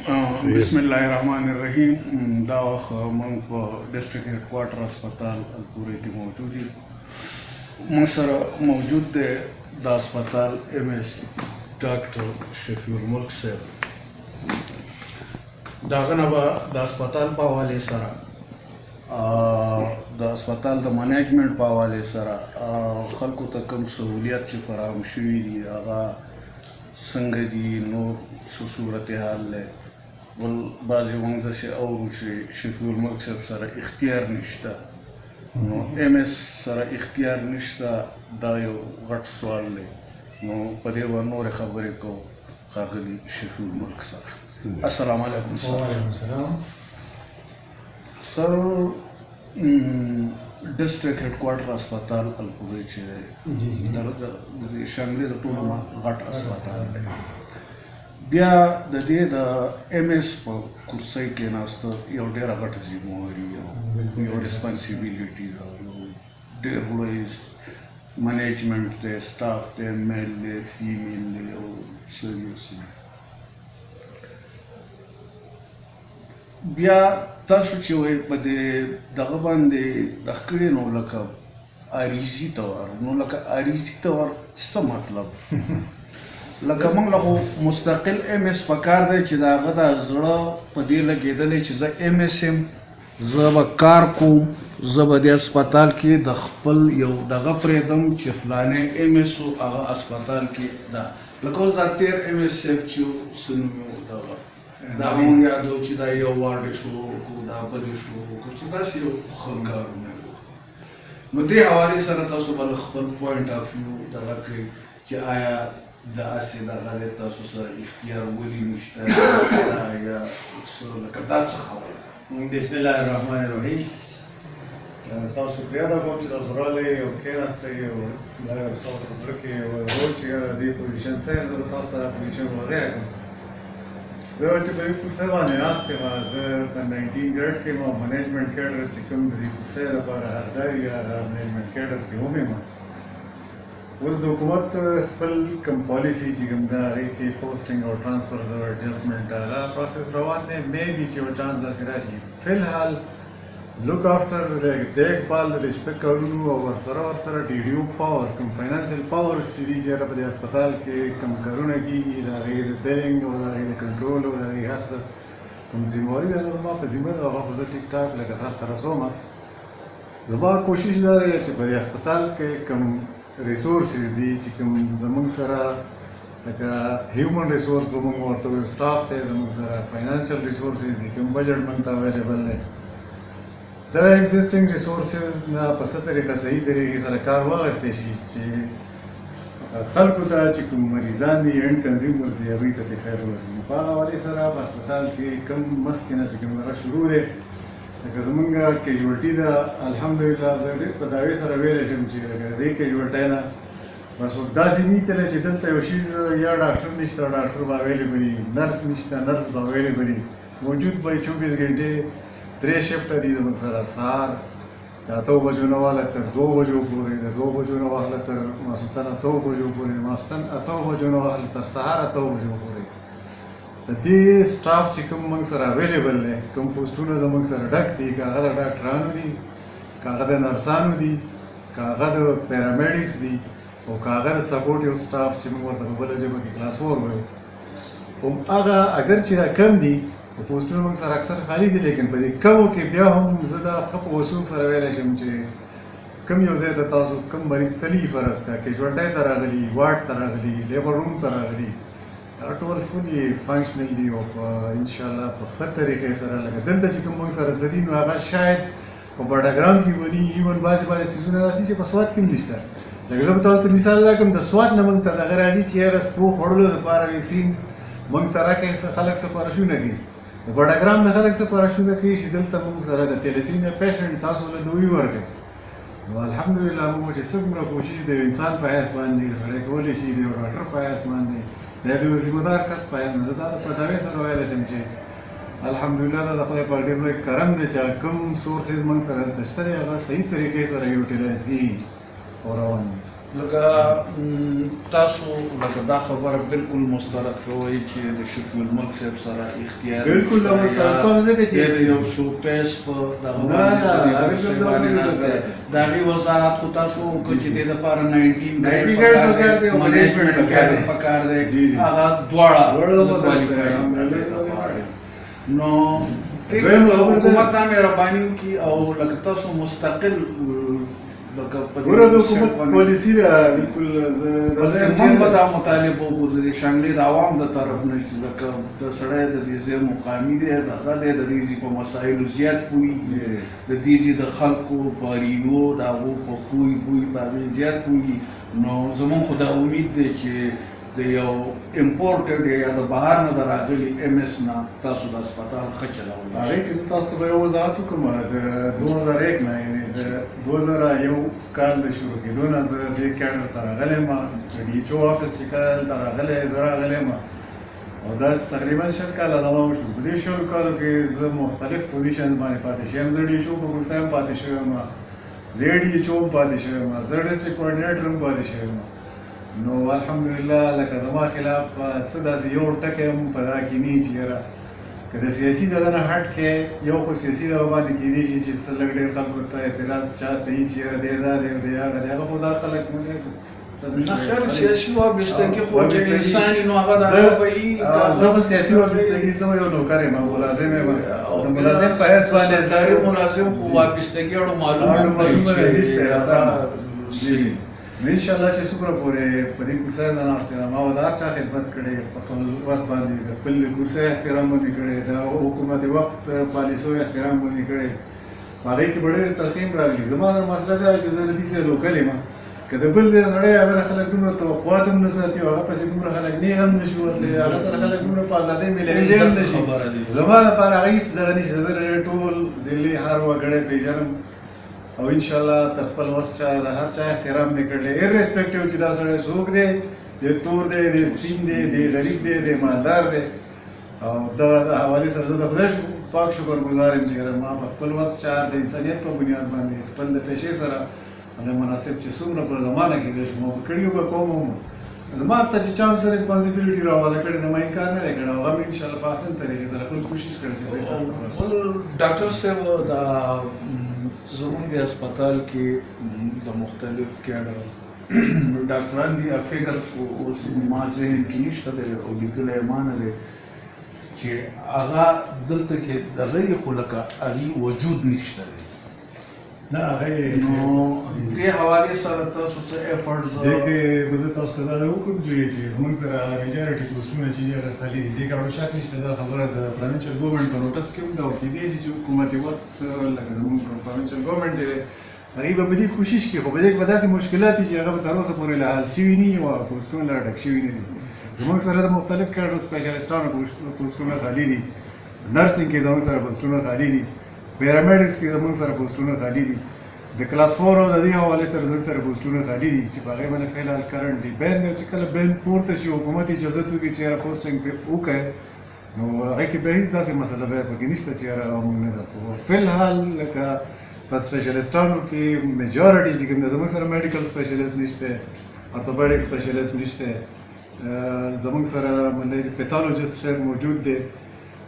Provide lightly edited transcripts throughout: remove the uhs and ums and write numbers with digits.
بسم الله الرحمن الرحیم. دا وخت موږ په ډسټرکټ هډ کوارټر هسپتال الپورې کې موجود یو. موږ سره موجود دی د هسپتال MS ډاکټر شفیع الملک صاحب. د هغه نه به د هسپتال په حوالې سره د هسپتال د منیجمنټ په حوالې سره خلکو ته کوم سهولیت چې فراهم شوي دي هغه څنګه دي، نور څه صورتحال دی. بل بعضې موږ داسې اورو چې شفیع الملک صاحب سره اختیار نشته، نو MS سره اختیار نشته. دا یو غټ سوال دی، نو په دې به نورې خبرې کوو ښاغلي شفیع الملک سره. السلام علیکم سر. وعلیکم السلام. سر ډسټرکټ هډ کوارټر هسپتال الپورې چې دی د شانګلې د ټولو غټ هسپتال دی. بیا د دې د MS په کرسۍ کېناسته یو ډېره غټه ذمهواري یو ریسپانسیبیلیټي ده، یو ډېر لوی منیجمنټ دی، سټاف دی، میل دی، فیمیل دی، او سریوس دی. بیا تاسو چې وایي په دې دغه باندې دغه کړي نو لکه عریضي طور، نو لکه عریضي طور څه مطلب؟ لکه موږ له خو مستقل MS پکار دی چې د هغه د زړه په دې لګېدلی چې زه MS یم، زه به کار کوم، زه به دې هسپتال کې د خپل یو دغه پرېږدم چې فلانی MS و هغه هسپتال کې ده. لکه اوس دا تېر MS صاحب چې څه نوم یې دغه دا مونږ یادو چې دا یو وارډ شروع کړو، دا بلې شروع کړو، چې داسې یو ښه کارونه وو. نو دې حوالې سره تاسو به خپل پوینټ آف ویو دغه کړئ چې آیا داسې دغه دی تاسو سره اختیار ولې نشته یا څه لکه دا څه خبره؟ بسم الله الرحمن الرحیم. ستاسو شکریه ادا کوم چې تاسو راغلئ او کېناستئ او دا ستاسو په زړه کې یو رول چې یاره دې پوزیشن څه یم، زه به تاسو سره پوزیشن وضع کړم. زه چې په دې کرسۍ باندې ناست یم، زه په 19 ګریډ کې ما منیجمنټ کیډر چې کوم د دې کرسۍ دپاره حقدار یا منیجمنټ کیډر کې هم یم. اوس د حکومت خپل کوم پالیسي چې کوم ده هغې کې پوسټینګ او ټرانسفرز او ایډجسټمنټ هغه پروسس روان دی. مې بي چې یو چانس داسې راشي. فی الحال لوک آفټر دیکبال د رشته کارونو او ورسره DDO پاور کوم فاینانشل پاورز چې دي چې هغه په دې هسپتال کې کوم کارونه کېږي، د هغې د بیلینګ او د هغې د کنټرول او د هغې هر څه کوم ذمهواري ده هغه زما په ذمه ده. هغه خو زه ټیک ټاک لکه سر ته رسوم. زما کوشش دا دی چې په دې هسپتال کې کوم ریسورسز دي چې کوم زموږ سره لکه هیومن ریسورس به موږ ورته وایو، سټاف دی زموږ سره، فاینانشل ریسورسز دي، کوم بجټ موږ ته اویلیبل دی، دا ایگزسټینګ ریسورسز نه په څه طریقه صحیح طریقې سره کار واخیستی شي چې خلکو ته چې کوم مریضان دي اینډ کنزیومرز دي هغوی ته خیر ورسي. نو په هغه حوالې سره په هسپتال کې کوم مخکې نه چې کوم هغه شروع دی لکه زمونږ کیژوالټي ده، الحمدلله زه ډېر په دعوې سره ویلی شم چې لکه د دې کیژوالټۍ نه بس داسې نه تللی چې دلته یو شیز یا ډاکټر نشته، ډاکټر به اویلیبل وي، نرس نشته، نرس به اویلیبل وي، موجود به 24 ګنټې 3 شفټه دي زموږ سره، سهار د 8 بجو نه واله تر 2 بجو پورې، د 2 بجو نه واله تر ماسخوتن 8 بجو پورې، د ماسخوتن 8 بجو نه واله تر سهار 8 بجو پورې. د دې سټاف چې کوم موږ سره اویلیبل دی، کوم پوسټونه زموږ سره ډک دي، که هغه د ډاکټرانو دي، که هغه د نرسانو دي، که هغه د پیرامیډیکس دي، او که هغه د سپورټیو سټاف چې موږ ورته په بله ژبه کې کلاس 4 وایو، هماغه اگر چې دا کم دي په پوسټونه موږ سره اکثر خالي دي، لیکن په دې کمو کې بیا هم زه دا ښه په وثوق سره ویلی شم چې کوم یو ځای ته تاسو کوم مریض تلي فرض کړه، کیژوالټۍ ته راغلي، وارډ ته راغلي، لیبر روم ته راغلي، هغه ټول فولي فنکشنل دي او په انشاءالله په ښه طریقې سره لکه دلته چې کوم موږ سره څه دي نو هغه شاید په بډاګرام کې وني، ایون بعضې څیزونه داسې چې په سوات کې هم نشته. لکه زه به تاسو ته مثال راکړم، د سوات نه موږ ته دغه راځي چې یاره سپو خوړلو دپاره ویکسین موږ ته راکړئ، خلک سپارښتونه کوي، د بډاګرام نه خلک سپارښتونه کوي چې دلته موږ سره د تیلیسیمیا پیشنټ تاسو له دوی ورکړئ. نو الحمدلله موږ چې څومره کوشش د یو انسان په حیث باندې سړی کولی شي، د یو ډاکټر په حیث باندې، د یو ذمه دار کس په حیث باندې، زه دا په دعوې سره ویلی شم چې الحمدلله دا د خدای پاک ډېر لوی کرم دی چې کوم سورسز موږ سره دلته شته دی هغه صحیح طریقې سره یوټیلایز کېږي او روان دي. لکه تاسو لکه دا خبره بالکل مسترد کوئ چې د شفیع الملک صاحب سره اختیار بالکل دا مسترد کوم ځکه چې د یو شو پیس په دغه باندې د هغې وضاحت خو تاسو وکړه چې دې دپاره 19 ګریډ منیجمنټ پکار دی هغه دواړه نو حکومت دا مهرباني وکړي او لکه تاسو مستقل ګوره د حکومت پالیسي ده بالکل موږ به دا مطالبه وکړو د شانګلې د عوام د طرف نه چې لکه د سړی د دې ځای مقامي دی هغه دی د دې ځای په مسایلو زیات پوهېږي د دې ځای د خلکو په ریوو د هغو په خوی بوی په هغې زیات پوهېږي نو زموږ خو دا امید دی چې د یو امپورټډ یا د بهر نه د راغلي ایم ایس نه تاسو د اسپتال ښه چلولی هغې کې زه تاسو ته به یو وضاحت وکړم د 2001 نه یعنې د 2001 کال د شروع کېدو نه زه دې کیډر ته راغلی یم د ډي ایچ او آفس چې کله دلته راغلی زه راغلی یم او دا تقریبا 20 کاله دوام وشو په دې 20 کالو کې زه مختلف پوزیشنز باندې پاتې شوی یم زه ډي ایچ او په ګوسا هم پاتې شوی یم زه ډي ایچ او هم پاتې شوی یم زه ډسټرکټ کوارډینیټر هم پاتې شوی یم نو الحمدلله لکه زما خلاف څه داسې یو ټکی هم په دا کې نه چې یاره که د سیاسي دغه نه هټ کې یو خو سیاسي دغه باندې کېدای شي چې څه لږ ډېر خلکو ته اعتراض چاته وي چې یاره دی دا دی دی هغه دی هغه خو دا خلک نه خیر سیاسي وابستګي خو چې انساني نو هغه د هغه به وي زه خو سیاسي وابستګي زه یو نوکر یم ملازم یم د ملازم په حیث باندې زه ملازم خو وابستګي اړو معلومه نشته راسره انشاءالله چې څومره پورې په دې کورسۍ زه ناست یم ما به د هر چا خدمت کړی په خپل وس باندې د خپل کورسۍ احترام باندې کړی د حکومت وقت پالیسیو احترام باندې کړی په هغې کې به ډېرې تلخیم راغلي زما د مسله دا چې زه له دې ځای لوکل یم که د بل ځای سړی هغه نه خلک دومره توقعات هم نه ساتي او هغه پسې دومره خلک نیغ هم نه شي ورتلی هغه سره خلک دومره په ازادۍ میلېدلی هم نه شي زما دپاره هغه هېڅ دغه نشته زه ټول ضلعي هر وګړی پېژنم او انشاءالله تر خپل وس چا د هر چا احترام مې کړلی ایرریسپیکټیو چې دا سړی څوک دی د تور دی د سپین دی د غریب دی د مالدار دی او دغه د حوالې سره زه د خدای پاک شکر ګزار یم چې ما په خپل وس چار د انسانیت په بنیاد باندې خپل د پیشې سره هغه مناسب چې څومره پر زمانه کېدای شو ما په کړي به کوم هم زما ته چې چا هم څه ریسپانسیبلیټي راواله کړې د ما انکار نه دی کړی او هغه مې انشاءالله په اسان طریقې سره خپل کوشش کړی چې صحیح سمت ډاکټر صاحب دا زموږ د هسپتال کې د مختلف کیډر ډاکټران دي فګرز اوس ما ذهن کې نشته دی او لیکلی یې ما نه دی چې هغه دلته کې د هغې خو لکه هغې وجود نشته دی نه هغه نو دې حوالې سره تاسو څه ایفرټس دې کې به زه تاسو ته دا وکړم چې زموږ سره میجارټي پوسټونه چې هغه خالي دي دې کې اړو شک نشته دا خبره د پروینشل ګورنمنټ په نوټس کې هم دا کېدای شي چې حکومتي وخت لکه زموږ پروینشل ګورنمنټ دی هغې به په دې کوشش کوي خو په دې کې به داسې مشکلات دي چې هغه به تر اوسه پورې لا حل شوي نه وي او پوسټونه لا ډک شوي نه دي زموږ سره د مختلف کیډر سپیشلیسټانو پوسټونه خالي دي نرسنګ کې زموږ سره پوسټونه خالي دي پیرامیډکس کې زموږ سره پوسټونه خالي دي د کلاس 4 او د دې حوالې سره زموږ سره پوسټونه خالي دي چې په هغې باندې فعلحال کرنټلی بین دی چې کله بین پورته شي حکومت اجازت وکړي چې یاره پوسټنګ پرې وکړی نو هغې کې بیا هېڅ داسې مسله بیا پکې نشته چې یاره موږ نه ده خو فعلحال لکه په سپیشلیسټانو کې میجارټي چې کوم دی زموږ سره میډیکل سپیشلیسټ نشته ارتوپیډک سپیشلیسټ نشته زموږ سره مطلب پیتالوجسټ ډېر موجود دی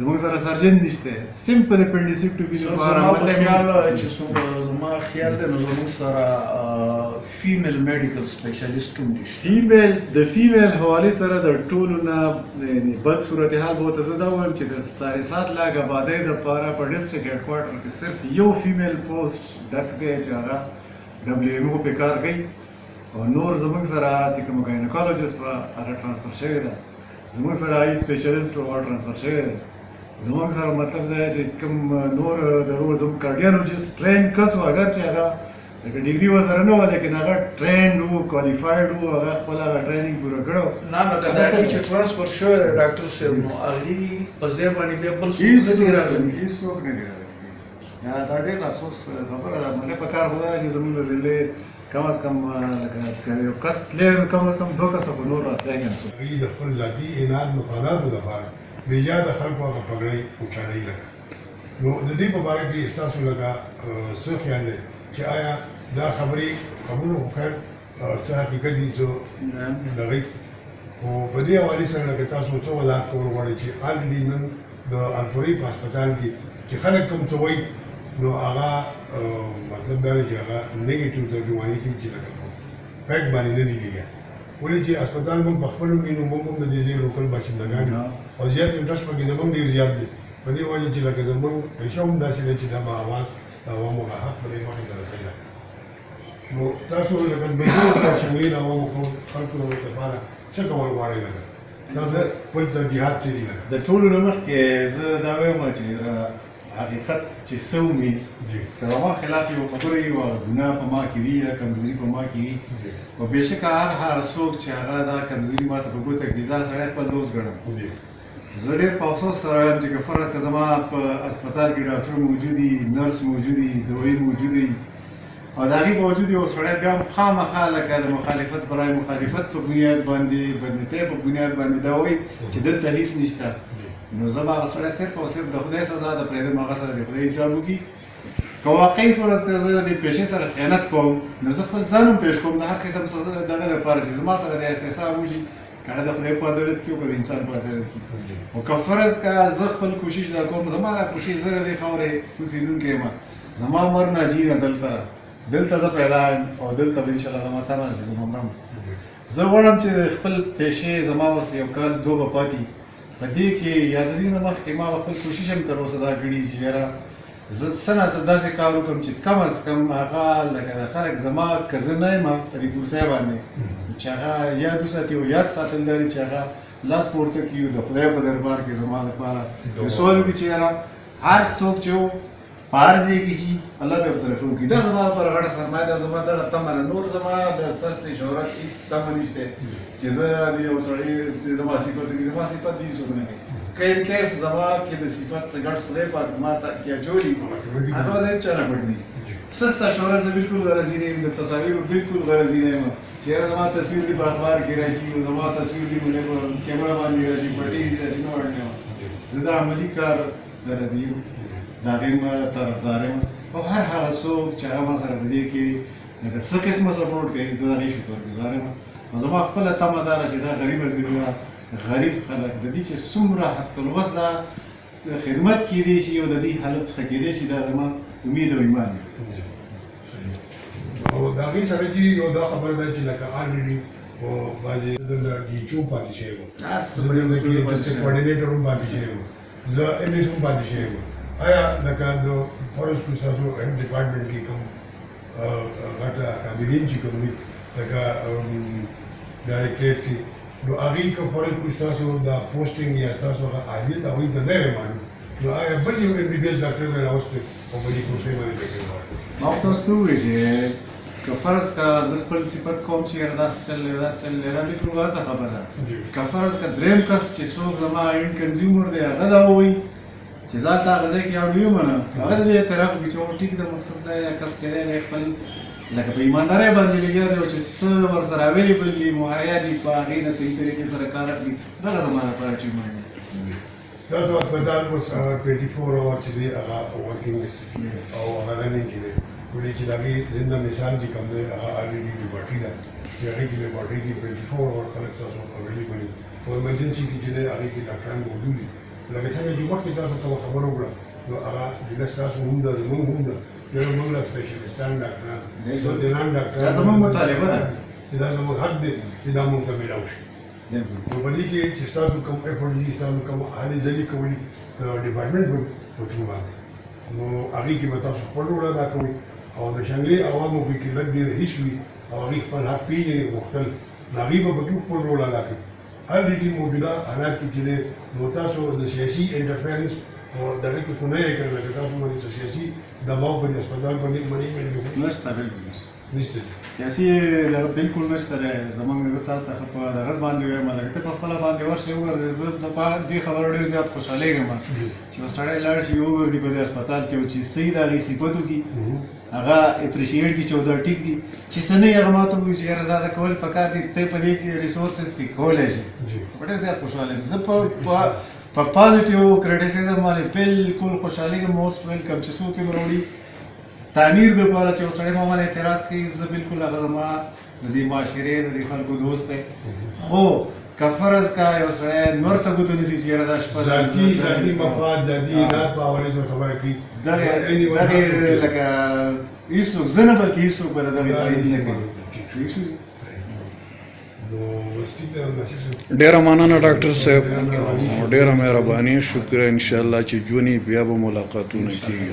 زموږ سره سرجن نشته سمپل اپنډیسیکټومي لپاره زما خیال دی نو زموږ سره فیمیل میډیکل سپیشلیسټ هم نشته فیمیل د فیمیل حوالې سره د ټولو نه بد صورتحال به ورته زه دا وایم چې د 7.5 لاک آبادۍ دپاره په ډسټرکټ هیډ کوارټر کې صرف یو فیمیل پوسټ ډک دی چې هغه ډبلیو ایم او پې کار کوي او نور زموږ سره چې کوم ګاینیکالوجسټ وه هغه ټرانسفر شوې ده زموږ سره آی سپیشلیسټ وه هغه ټرانسفر شوې ده زموږ سره مطلب دا چې کوم نور د زموږ کارډیالوجسټ ټرین کس و اگر چې هغه لکه ډیګري ورسره نه وه لیکن هغه ټرینډ و کوالفایډ و هغه خپل هغه ټریننګ پوره کړی نه لکه دا چې ټرانسفر شوی دی ډاکټر صاحب نو هغې په ځای باندې بیا بل څوک نه دي راغلي هېڅوک نه دي راغلي دا ډېر افسوس خبره ده مطلب په کار خو دا چې زموږ د ضلع کم از کم لکه یو کس تللی نو کم از کم 2 کسه خو نور راتلی که نه هغوی د خپل ذاتي انعام مفاداتو لپاره بېجا د خلکو هغه پګړۍ اوچاړوي لکه نو د دې په باره کې ستاسو لکه څه خیال دی چې آیا دا خبرې خبرو خو خیر څه حقیقت دي څه دغه خو په دې حوالې سره لکه تاسو څه وضاحت کول غواړئ چې الریډي نن د الپورۍ په هسپتال کې چې خلک کوم څه وایي نو هغه مطلب دا دی چې هغه نیګیټیو ترجماني کوي چې لکه فیکټ باندې نه لیکي ولې چې هسپتال موږ په خپلو مینو موږ هم د دې ځای لوکل باشندګان یو او زیات انټرسټ پکې زموږ ډېر زیات دی په دې وجه چې لکه زموږ پیشه هم داسې ده چې دا به اواز د عوامو هغه حق په دې مخې ته رسوي نو تاسو لکه د شملې د عوامو خلکو لپاره څه کول غواړئ لکه تاسو خپل ترجیحات څه دي لکه د ټولو نه مخکې زه دا وایم چې حقیقت چې څه ومي که زما خلاف یو خبره وي او ګناه په ما کې وي یا کمزوري په ما کې وي او بېشکه هر هغه څوک چې هغه دا کمزوري ما ته په ګوته کړي ځان سړی خپل دوست ګڼم زه ډېر په افسوس سره وایم چې که فرض که زما په هسپتال کې ډاکټر موجود وي نرس موجود وي دوایي موجود وي او د هغې باوجود یو سړی بیا هم خامخا لکه د مخالفت برای مخالفت په بنیاد باندې بدنیتۍ په بنیاد باندې دا وایي چې دلته هېڅ نشته نو زه به هغه سړی صرف او صرف د خدای سزا ده پرېږدم هغه سره د خدای حساب وکړي که واقعي فرض که زه د پیشې سره خیانت کوم نو زه خپل ځان هم پېښ کوم د هر قسم سزا دغه دپاره چې زما سره د احتساب وشي که هغه د خدای په عدالت کې او که د انسان په عدالت کې او که فرض که زه خپل کوشش دا کوم زما دا کوشش زه د دې خاورې اوسېدونکی یم زما مر ناجي ده دلته زه پیدا یم او دلته به انشاءالله زما تمه ده چې زه به مرم زه غواړم چې خپل پیشې زما اوس یو کال دوه به پاتې په دې کې یا د دې نه مخکې ما خپل کوشش هم تر اوسه دا کړي چې یاره زه څه نه څه داسې کار وکړم چې کم از کم هغه لکه د خلک زما که زه نه یم په دې کورسۍ باندې چې هغه یاد وساتي او یاد ساتل لري چې هغه لاس پورته کړي د خدای په دربار کې زما لپاره یو سوال وکړي چې یاره هر څوک چې و په هر ځای کې چې الله دې ورسره ښه وکړي دا زما لپاره غټه سرمایه ده زما دغه تمه ده نور زما د سستې شهرت هېڅ تمه نشته چې زه د یو سړي زما صفت وکړي زما صفت دې څوک نه کوي که ان کیس زما کې د صفت څه ګډ خدای پاک ما ته کیا جوړي هغه به د هېڅ چا نه پټ نه وي سسته شهرت زه بالکل غرضي نه یم د تصاویرو بالکل غرضي نه یم چې یاره زما تصویر دې په اخبار کې راشي او زما تصویر دې په کیمره باندې راشي په ټي وي راشي نه وړم زه د عملي کار غرضي یم د هغې ما طرفدار یم او هر هغه څوک چې هغه ما سره په دې کې لکه څه قسمه سپورټ کوي زه د هغې شکرګزار یم او زما خپله تمه دا ده چې دا غریبه ضلع غریب خلک د دې چې څومره حق الوس ده خدمت کېدی شي او د دې حالت ښه کېدی شي دا زما امید او ایمان دی او د هغې سره چې یو دا خبره ده چې لکه الریډي او بعضې دلته ډي چو پاتې شوی وم زه دلته کې ډسټرکټ کوارډینیټر هم پاتې شوی وم زه ایم ایس هم پاتې شوی وم آیا لکه د فارسټ کې ستاسو هیلث ډپارټمنټ کې کوم غټه کابینین چې کوم دي لکه ډایرکټریټ کې نو هغې که فارسټ کې ستاسو د پوسټینګ یا ستاسو هغه اهلیت هغوی ته نه وی معلوم نو آیا بل یو ایم بي بي ایس ډاکټر به راوستی او په دې کورسۍ باندې پکې ولاړ ما خو تاسو ته ووایي چې که فرض که زه خپل صفت کوم چې یاره داسې چل دی داسې چل دی دا بالکل غلطه خبره ده که فرض که درېیم کس چې څوک زما اینډ کنزیومر دی هغه دا ووایي چې ځان ته هغه ځای کې اړ ویومنه هغه د دې اعتراف وکړي چې ټیک ده مقصد دا یا کس چې دی خپل لکه په ایماندارۍ باندې لګیا دی او چې څه ورسره اویلیبل دي مهیا دي په هغې نه صحیح طریقې سره کار اخلي دغه زما لپاره چې مهم دی تاسو هسپتال اوس 24 اور چې دی هغه ورکینګ او هغه رننګ کې دی ولې چې د هغې زنده مثال چې کوم دی هغه الریډي لیبارټري ده چې هغې کې لیبارټري کې 24 اور خلک ستاسو اویلیبل دي په ایمرجنسي کې چې دی هغې کې ډاکټران موجود دي لکه څنګه چې مخکې تاسو کومه خبره وکړه نو هغه ډېره ستاسو هم ده زموږ هم ده ډېره موږ له سپېشلیسټان ډاکټران سرجنان ډاکټران دا زموږ مطالبه ده چې دا زموږ حق دی چې دا موږ ته میلاو شي نو په دې کې چې ستاسو کوم ایفورټ دي ستاسو کوم هلې ځلې کولي د ډپارټمنټ په ټیم باندې نو هغې کې به تاسو خپل رول ادا کوئ او د شنګلې عوامو کې لږ ډېر هېڅ وي او هغې خپل حق پېژني غوښتل نو هغې به پکې خپل رول ادا کوي الریډي موجوده حالات کې چې دی نو تاسو د سیاسي انټرفیرنس او دغه کې خو نه یې کړی لکه تاسو باندې سیاسي دباو په دې هسپتال باندې منېجمنټ وکړي نشته بالکل نشته سیاسي بالکل نشته دی زموږ زه تا ته په دغه باندې وایم لکه ته په خپله باندې ورشې وګرځې زه د دې خبرو ډېر زیات خوشحالېږم چې یو سړی لاړ شي وګرځي په دې هسپتال کې او چې صحیح د هغې صفت وکړي هغه اپریشیټ کړي چې دا ټیک دي چې څه نه وي هغه ما ته ووایي چې یاره دا د کول پکار دي ته په دې کې ریسورسز کې کولی شي زه ډېر زیات خوشحاله یم زه په پازیټیو کریټیسیزم باندې بالکل خوشحالېږم موسټ ویلکم چې څوک یې به راوړي تعمیر دپاره چې یو سړی ما باندې اعتراض کوي زه بالکل هغه زما د دې معاشرې د دې خلکو دوست دی خو که فرض کا یو سړی نور ته ګوتو نیسي چې یاره دا شپه ذاتي مفاد ذاتي عناد په حوالې سره خبره کوي دغه لکه هېڅوک زه نه بلکې هېڅوک به د دغې تایید نه کوي. ډیره مننه ډاکټر صاحب ډیره مهرباني شکر ان شاء الله چې جونی بیا به ملاقاتونه کیږي.